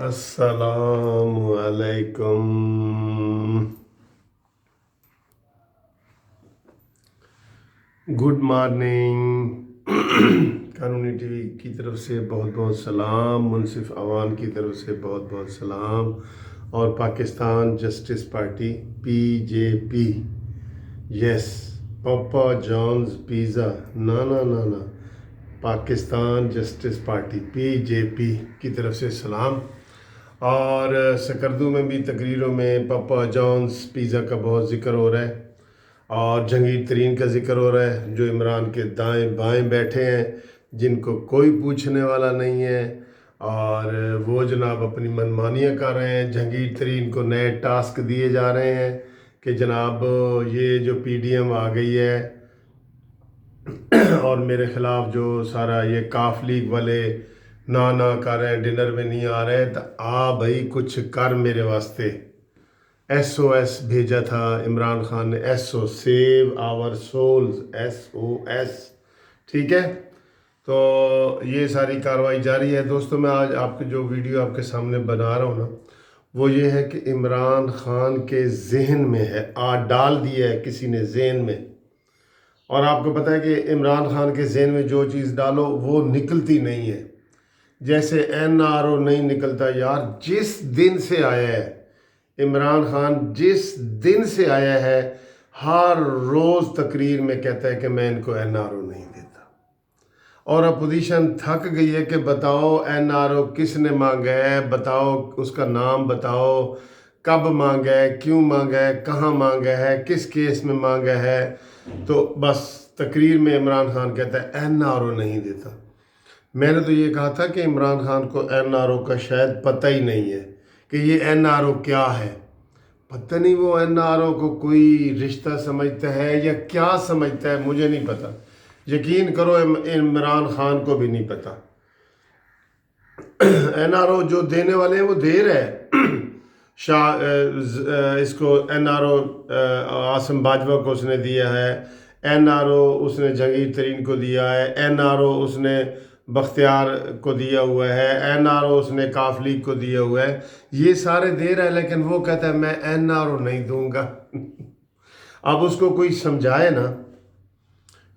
السلام علیکم. Good morning. قانونی ٹی وی کی طرف سے بہت بہت سلام، منصف عوام کی طرف سے بہت بہت سلام، اور پاکستان جسٹس پارٹی PJP. یس، پاپا جانز پیزا، نا پاکستان جسٹس پارٹی PJP کی طرف سے سلام. اور سکردو میں بھی تقریروں میں پاپا جانز پیزا کا بہت ذکر ہو رہا ہے، اور جہانگیر ترین کا ذکر ہو رہا ہے، جو عمران کے دائیں بائیں بیٹھے ہیں، جن کو کوئی پوچھنے والا نہیں ہے، اور وہ جناب اپنی منمانیاں کر رہے ہیں. جہانگیر ترین کو نئے ٹاسک دیے جا رہے ہیں کہ جناب یہ جو PDM آ گئی ہے اور میرے خلاف جو سارا یہ کاف لیگ والے نا کر رہے ہیں، ڈنر میں نہیں آ رہے، تو بھائی کچھ کر میرے واسطے. SOS بھیجا تھا عمران خان نے، سیو آور سولز، SOS. ٹھیک ہے، تو یہ ساری کارروائی جاری ہے. دوستوں، میں آج آپ کی جو ویڈیو آپ کے سامنے بنا رہا ہوں نا، وہ یہ ہے کہ عمران خان کے ذہن میں ہے، ڈال دیا ہے کسی نے ذہن میں. اور آپ کو پتہ ہے کہ عمران خان کے ذہن میں جو چیز ڈالو وہ نکلتی نہیں ہے. جیسے NRO نہیں نکلتا یار. جس دن سے آیا ہے عمران خان، جس دن سے آیا ہے، ہر روز تقریر میں کہتا ہے کہ میں ان کو NRO نہیں دیتا. اور اپوزیشن تھک گئی ہے کہ بتاؤ NRO کس نے مانگا ہے، بتاؤ اس کا نام بتاؤ، کب مانگا ہے، کیوں مانگا ہے، کہاں مانگا ہے، کس کیس میں مانگا ہے. تو بس تقریر میں عمران خان کہتا ہے NRO نہیں دیتا. میں نے تو یہ کہا تھا کہ عمران خان کو NRO کا شاید پتہ ہی نہیں ہے کہ یہ NRO کیا ہے. پتہ نہیں وہ NRO کو کوئی رشتہ سمجھتا ہے یا کیا سمجھتا ہے، مجھے نہیں پتہ. یقین کرو عمران خان کو بھی نہیں پتہ. NRO جو دینے والے ہیں وہ دے رہے اس کو NRO عاصم باجوہ کو اس نے دیا ہے، NRO اس نے جہانگیر ترین کو دیا ہے، NRO اس نے بختیار کو دیا ہوا ہے، NRO اس نے کاف لیگ کو دیا ہوا ہے. یہ سارے دے رہے ہیں، لیکن وہ کہتا ہے میں NRO نہیں دوں گا. اب اس کو کوئی سمجھائے نا.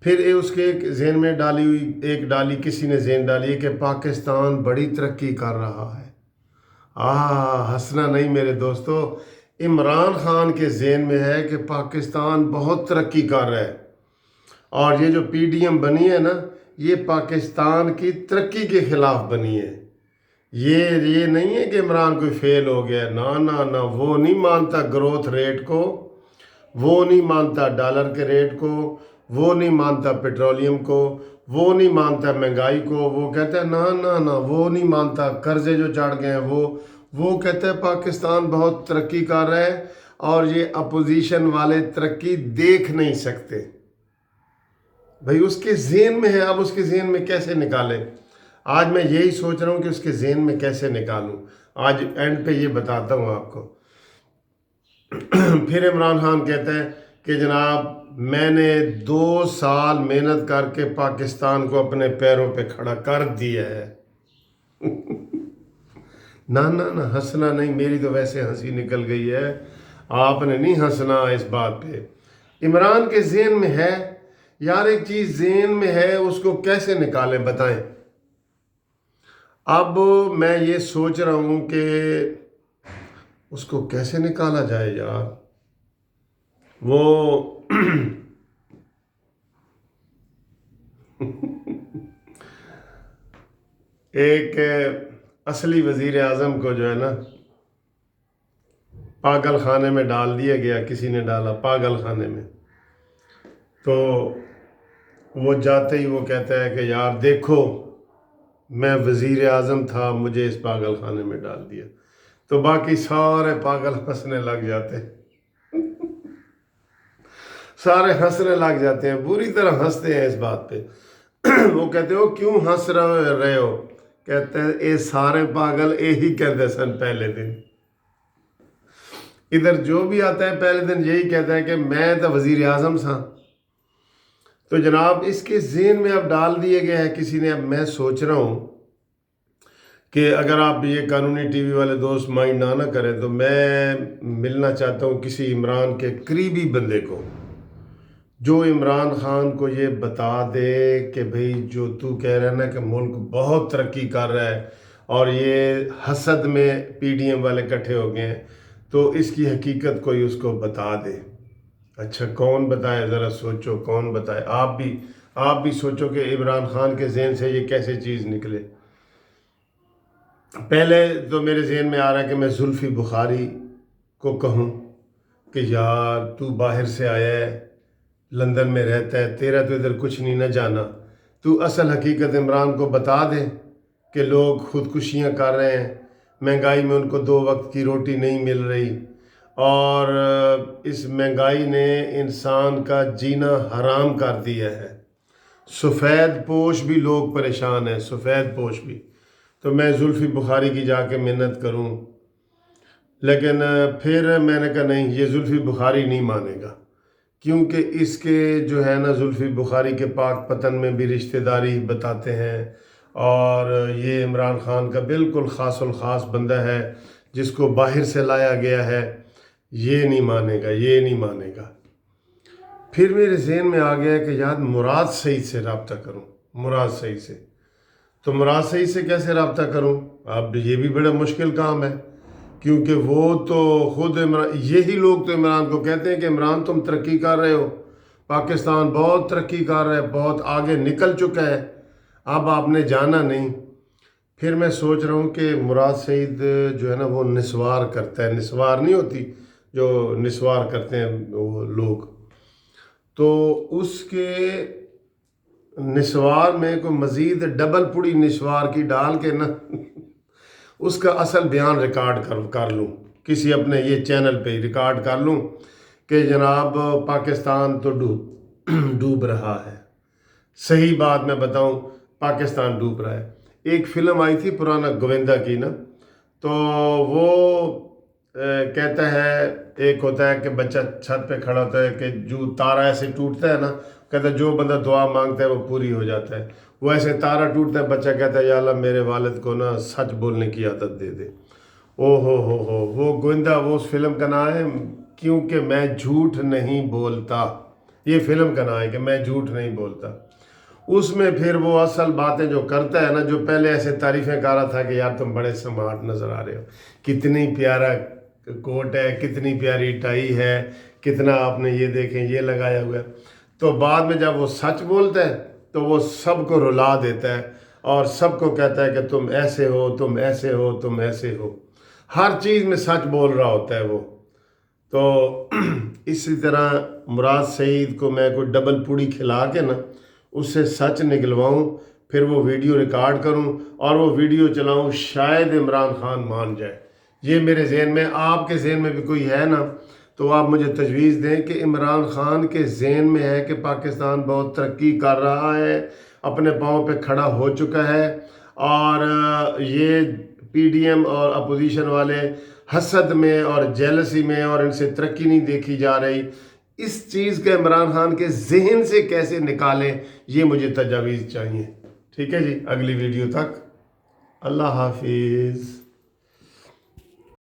پھر اس کے ایک ذہن میں ڈالی کسی نے ذہن ڈالی ہے کہ پاکستان بڑی ترقی کر رہا ہے. ہنسنا نہیں میرے دوستو. عمران خان کے ذہن میں ہے کہ پاکستان بہت ترقی کر رہا ہے، اور یہ جو PDM بنی ہے نا، یہ پاکستان کی ترقی کے خلاف بنی ہے. یہ نہیں ہے کہ عمران کوئی فیل ہو گیا. نا وہ نہیں مانتا گروتھ ریٹ کو، وہ نہیں مانتا ڈالر کے ریٹ کو، وہ نہیں مانتا پیٹرولیم کو، وہ نہیں مانتا مہنگائی کو. وہ کہتا ہے نا وہ نہیں مانتا قرضے جو چڑھ گئے ہیں. وہ کہتا ہے پاکستان بہت ترقی کر رہا ہے، اور یہ اپوزیشن والے ترقی دیکھ نہیں سکتے. بھائی اس کے ذہن میں ہے. اب اس کے ذہن میں کیسے نکالیں؟ آج میں یہی سوچ رہا ہوں کہ اس کے ذہن میں کیسے نکالوں. آج اینڈ پہ یہ بتاتا ہوں آپ کو. پھر عمران خان کہتا ہے کہ جناب میں نے 2 سال محنت کر کے پاکستان کو اپنے پیروں پہ کھڑا کر دیا ہے. نا ہنسنا نہیں. میری تو ویسے ہنسی نکل گئی ہے، آپ نے نہیں ہنسنا اس بات پہ. عمران کے ذہن میں ہے یار، ایک چیز ذہن میں ہے، اس کو کیسے نکالیں بتائیں. اب میں یہ سوچ رہا ہوں کہ اس کو کیسے نکالا جائے یار. وہ ایک اصلی وزیر اعظم کو جو ہے نا پاگل خانے میں ڈال دیا گیا. کسی نے ڈالا پاگل خانے میں. تو وہ جاتے ہی وہ کہتا ہے کہ یار دیکھو میں وزیر اعظم تھا، مجھے اس پاگل خانے میں ڈال دیا. تو باقی سارے پاگل ہنسنے لگ جاتے ہیں. سارے ہنسنے لگ جاتے ہیں، بری طرح ہنستے ہیں اس بات پہ. وہ کہتے ہو کیوں ہنس رہے ہو؟ کہتے ہیں اے سارے پاگل یہی کہتے سن پہلے دن. ادھر جو بھی آتا ہے پہلے دن یہی کہتا ہے کہ میں تو وزیر اعظم تھا. تو جناب اس کے ذہن میں اب ڈال دیے گئے ہیں کسی نے. اب میں سوچ رہا ہوں کہ اگر آپ یہ قانونی ٹی وی والے دوست مائنڈ نہ کریں تو میں ملنا چاہتا ہوں کسی عمران کے قریبی بندے کو جو عمران خان کو یہ بتا دے کہ بھئی جو تو کہہ رہا ہے نا کہ ملک بہت ترقی کر رہا ہے اور یہ حسد میں پی ڈی ایم والے اکٹھے ہو گئے ہیں، تو اس کی حقیقت کوئی اس کو بتا دے۔ اچھا کون بتائے؟ ذرا سوچو کون بتائے۔ آپ بھی سوچو کہ عمران خان کے ذہن سے یہ کیسے چیز نکلے۔ پہلے تو میرے ذہن میں آ رہا ہے کہ میں زلفی بخاری کو کہوں کہ یار تو باہر سے آیا ہے، لندن میں رہتا ہے، تیرا تو ادھر کچھ نہیں نہ جانا، تو اصل حقیقت عمران کو بتا دے کہ لوگ خودکشیاں کر رہے ہیں، مہنگائی میں ان کو 2 وقت کی روٹی نہیں مل رہی، اور اس مہنگائی نے انسان کا جینا حرام کر دیا ہے۔ سفید پوش بھی لوگ پریشان ہیں، سفید پوش بھی۔ تو میں زلفی بخاری کی جا کے منت کروں، لیکن پھر میں نے کہا نہیں، یہ زلفی بخاری نہیں مانے گا، کیونکہ اس کے جو ہے نا زلفی بخاری کے پاک پتن میں بھی رشتہ داری بتاتے ہیں، اور یہ عمران خان کا بالکل خاص الخاص بندہ ہے جس کو باہر سے لایا گیا ہے، یہ نہیں مانے گا، یہ نہیں مانے گا۔ پھر میرے ذہن میں آ گیا کہ یاد مراد سعید سے رابطہ کروں، مراد سعید سے۔ تو مراد سعید سے کیسے رابطہ کروں؟ اب یہ بھی بڑا مشکل کام ہے، کیونکہ وہ تو خود یہی لوگ تو عمران کو کہتے ہیں کہ عمران تم ترقی کر رہے ہو، پاکستان بہت ترقی کر رہا ہے، بہت آگے نکل چکا ہے، اب آپ نے جانا نہیں۔ پھر میں سوچ رہا ہوں کہ مراد سعید جو ہے نا وہ نسوار کرتا ہے، نسوار نہیں ہوتی جو نسوار کرتے ہیں وہ لوگ، تو اس کے نسوار میں کوئی مزید ڈبل پڑی نسوار کی ڈال کے نا اس کا اصل بیان ریکارڈ کر لوں، کسی اپنے یہ چینل پہ ریکارڈ کر لوں کہ جناب پاکستان تو ڈوب رہا ہے۔ صحیح بات میں بتاؤں، پاکستان ڈوب رہا ہے۔ ایک فلم آئی تھی پرانا گووندا کی نا، تو وہ کہتا ہے، ایک ہوتا ہے کہ بچہ چھت پہ کھڑا ہوتا ہے کہ جو تارا ایسے ٹوٹتا ہے نا، کہتا ہے جو بندہ دعا مانگتا ہے وہ پوری ہو جاتا ہے، وہ ایسے تارا ٹوٹتا ہے، بچہ کہتا ہے یا اللہ میرے والد کو نا سچ بولنے کی عادت دے دے۔ او ہو وہ گووندا، وہ اس فلم کا نام ہے کیونکہ میں جھوٹ نہیں بولتا، یہ فلم کا نام ہے کہ میں جھوٹ نہیں بولتا۔ اس میں پھر وہ اصل باتیں جو کرتا ہے نا، جو پہلے ایسے تعریفیں کر رہا تھا کہ یار تم بڑے سمارٹ نظر آ رہے ہو، کتنی پیارا کوٹ ہے، کتنی پیاری ٹائی ہے، کتنا آپ نے یہ دیکھیں یہ لگایا ہوا ہے، تو بعد میں جب وہ سچ بولتا ہے تو وہ سب کو رلا دیتا ہے اور سب کو کہتا ہے کہ تم ایسے ہو، تم ایسے ہو، تم ایسے ہو، ہر چیز میں سچ بول رہا ہوتا ہے وہ۔ تو اسی طرح مراد سعید کو میں کوئی ڈبل پوڑی کھلا کے نا اس سے سچ نکلواؤں، پھر وہ ویڈیو ریکارڈ کروں اور وہ ویڈیو چلاؤں، شاید عمران خان مان جائے۔ یہ میرے ذہن میں، آپ کے ذہن میں بھی کوئی ہے نا تو آپ مجھے تجویز دیں کہ عمران خان کے ذہن میں ہے کہ پاکستان بہت ترقی کر رہا ہے، اپنے پاؤں پہ کھڑا ہو چکا ہے، اور یہ پی ڈی ایم اور اپوزیشن والے حسد میں اور جیلسی میں اور ان سے ترقی نہیں دیکھی جا رہی، اس چیز کے عمران خان کے ذہن سے کیسے نکالیں، یہ مجھے تجاویز چاہیے۔ ٹھیک ہے جی، اگلی ویڈیو تک اللہ حافظ۔